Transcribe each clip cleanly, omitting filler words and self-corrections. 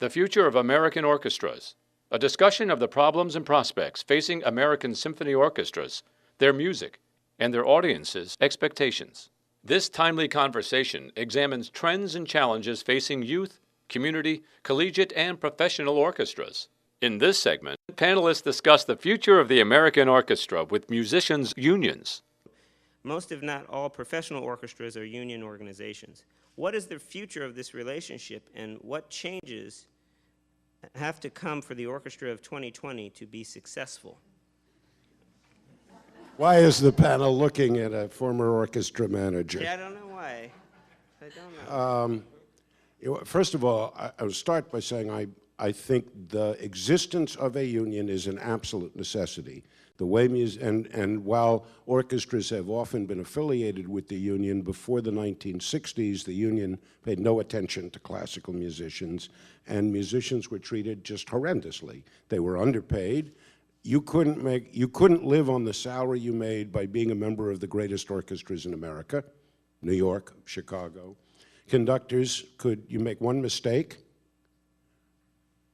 The Future of American Orchestras, a discussion of the problems and prospects facing American symphony orchestras, their music, and their audiences' expectations. This timely conversation examines trends and challenges facing youth, community, collegiate, and professional orchestras. In this segment, panelists discuss the future of the American orchestra with musicians' unions. Most, if not all, professional orchestras are union organizations. What is the future of this relationship, and what changes have to come for the orchestra of 2020 to be successful? Why is the panel looking at a former orchestra manager? Yeah, I don't know why. I don't know. First of all, I would start by saying I think the existence of a union is an absolute necessity. The way and while orchestras have often been affiliated with the union before the 1960s, the union paid no attention to classical musicians, and musicians were treated just horrendously. They were underpaid. You couldn't live on the salary you made by being a member of the greatest orchestras in America, New York, Chicago. Conductors, you make one mistake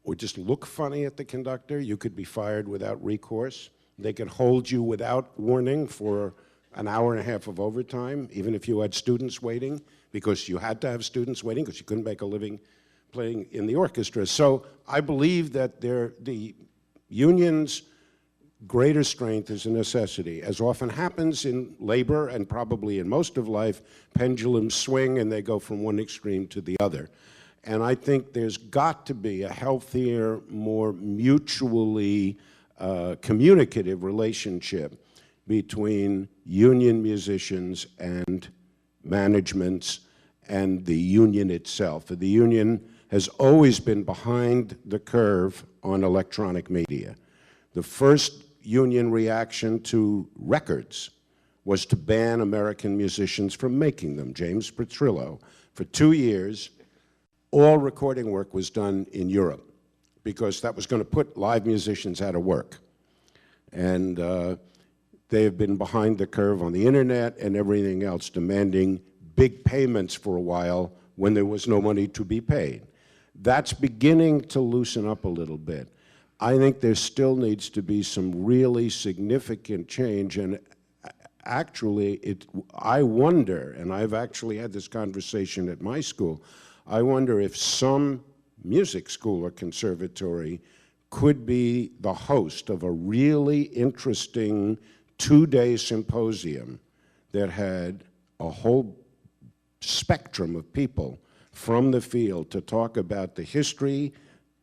or just look funny at the conductor, you could be fired without recourse. They could hold you without warning for an hour and a half of overtime, even if you had students waiting, because you had to have students waiting because you couldn't make a living playing in the orchestra. So I believe that the union's greater strength is a necessity. As often happens in labor and probably in most of life, pendulums swing and they go from one extreme to the other. And I think there's got to be a healthier, more mutually communicative relationship between union musicians and managements and the union itself. The union has always been behind the curve on electronic media. The first union reaction to records was to ban American musicians from making them. James Petrillo, for 2 years, all recording work was done in Europe because that was going to put live musicians out of work. And they have been behind the curve on the internet and everything else, demanding big payments for a while when there was no money to be paid. That's beginning to loosen up a little bit. I think there still needs to be some really significant change, and actually, I wonder, and I've actually had this conversation at my school, I wonder if some music school or conservatory could be the host of a really interesting 2-day symposium that had a whole spectrum of people from the field to talk about the history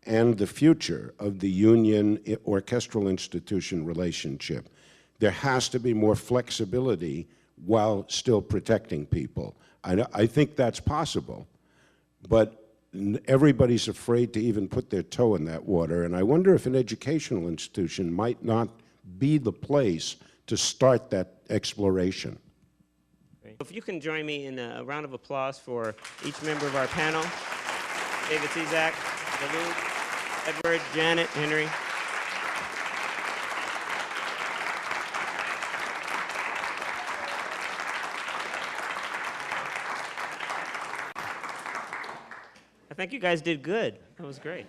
and the future of the union orchestral institution relationship. There has to be more flexibility while still protecting people. I think that's possible, but everybody's afraid to even put their toe in that water, and I wonder if an educational institution might not be the place to start that exploration. If you can join me in a round of applause for each member of our panel: David Cizak, David, Edward, Janet, Henry. I think you guys did good. That was great.